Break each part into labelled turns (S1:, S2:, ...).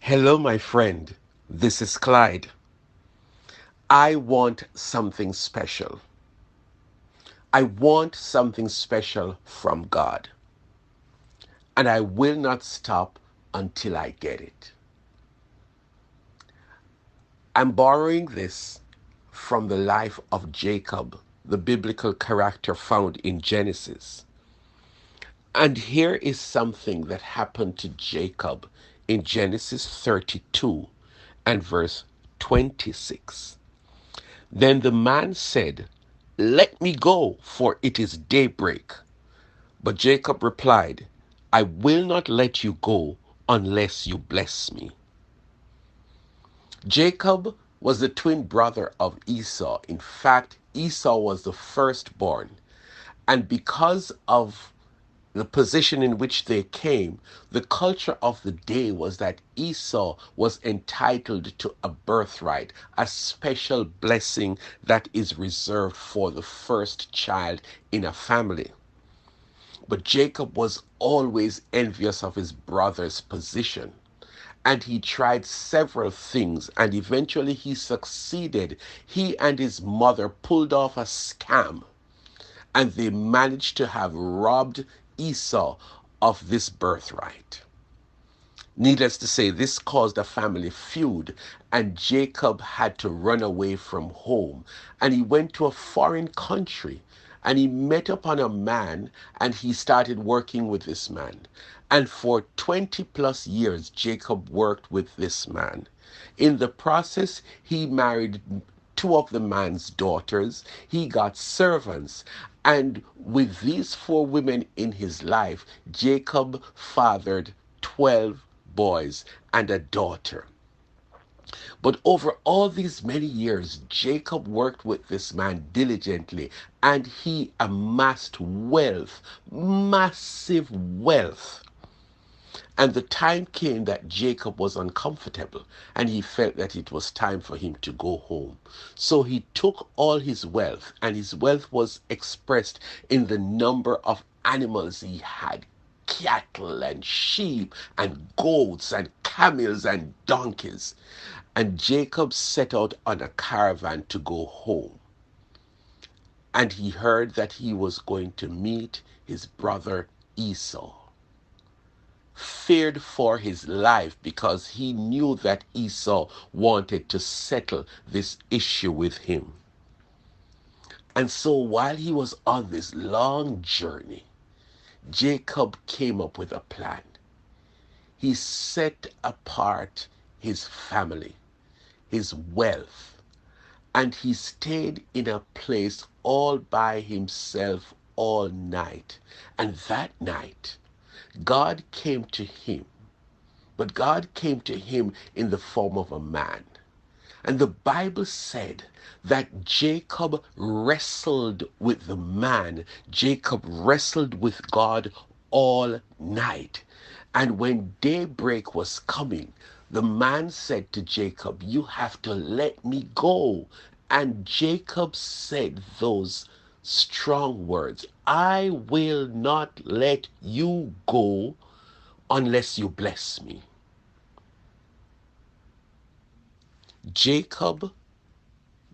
S1: Hello, my friend. This is Clyde. I want something special. I want something special from God. And I will not stop until I get it. I'm borrowing this from the life of Jacob, the biblical character found in Genesis. And here is something that happened to Jacob in Genesis 32 and verse 26. Then the man said, "Let me go, for it is daybreak." But Jacob replied, "I will not let you go unless you bless me." Jacob was the twin brother of Esau. In fact, Esau was the firstborn. And because of the position in which they came, the culture of the day was that Esau was entitled to a birthright, a special blessing that is reserved for the first child in a family. But Jacob was always envious of his brother's position. And he tried several things and eventually he succeeded. He and his mother pulled off a scam and they managed to have robbed Esau of this birthright. Needless to say, this caused a family feud, and Jacob had to run away from home. And he went to a foreign country and he met upon a man and he started working with this man. And for 20 plus years, Jacob worked with this man. In the process, he married two of the man's daughters. He got servants. And with these four women in his life, Jacob fathered 12 boys and a daughter. But over all these many years, Jacob worked with this man diligently and he amassed wealth, massive wealth. And the time came that Jacob was uncomfortable and he felt that it was time for him to go home. So he took all his wealth, and his wealth was expressed in the number of animals he had: cattle and sheep and goats and camels and donkeys. And Jacob set out on a caravan to go home. And he heard that he was going to meet his brother Esau. Feared for his life because he knew that Esau wanted to settle this issue with him. And so while he was on this long journey, Jacob came up with a plan. He set apart his family, his wealth, and he stayed in a place all by himself all night. And that night, God came to him, but God came to him in the form of a man. And the Bible said that Jacob wrestled with the man. Jacob wrestled with God all night. And when daybreak was coming, the man said to Jacob, "You have to let me go." And Jacob said those strong words: "I will not let you go unless you bless me." Jacob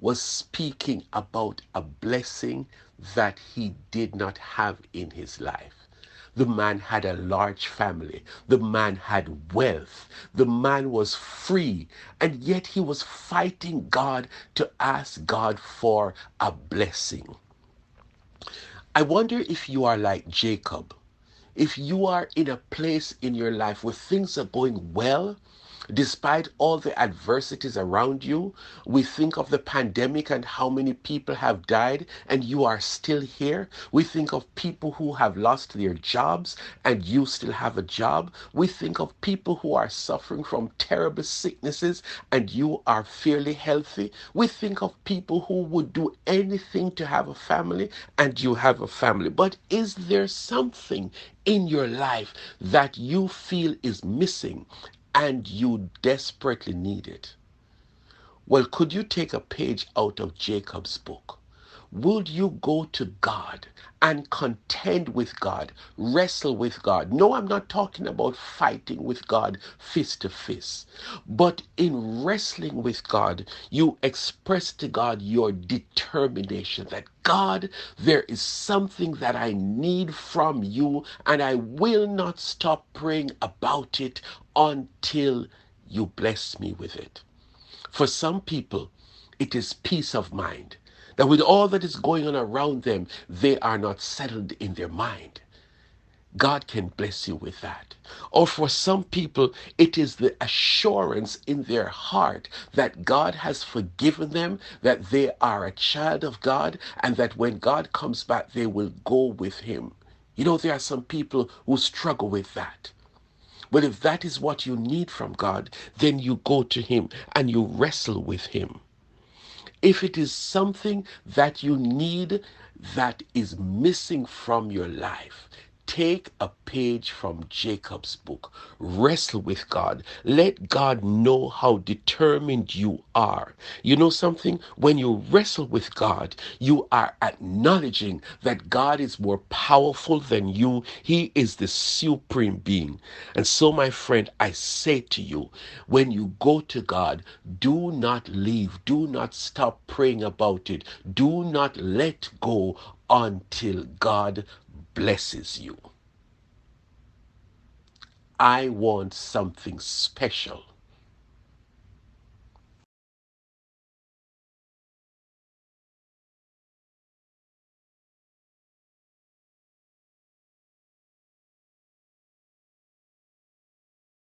S1: was speaking about a blessing that he did not have in his life. The man had a large family. The man had wealth. The man was free. And yet he was fighting God to ask God for a blessing. I wonder if you are like Jacob. If you are in a place in your life where things are going well, despite all the adversities around you, we think of the pandemic and how many people have died and you are still here. We think of people who have lost their jobs and you still have a job. We think of people who are suffering from terrible sicknesses and you are fairly healthy. We think of people who would do anything to have a family and you have a family. But is there something in your life that you feel is missing and you desperately need it? Well, could you take a page out of Jacob's book? Will you go to God and contend with God, wrestle with God? No, I'm not talking about fighting with God fist to fist, but in wrestling with God, you express to God your determination that God, there is something that I need from you, and I will not stop praying about it until you bless me with it. For some people, it is peace of mind. That with all that is going on around them, they are not settled in their mind. God can bless you with that. Or for some people, it is the assurance in their heart that God has forgiven them, that they are a child of God, and that when God comes back, they will go with Him. You know, there are some people who struggle with that. But if that is what you need from God, then you go to Him and you wrestle with Him. If it is something that you need that is missing from your life, take a page from Jacob's book. Wrestle with God. Let God know how determined you are. You know something? When you wrestle with God, you are acknowledging that God is more powerful than you. He is the supreme being. And so, my friend, I say to you, when you go to God, do not leave. Do not stop praying about it. Do not let go until God blesses you. I want something special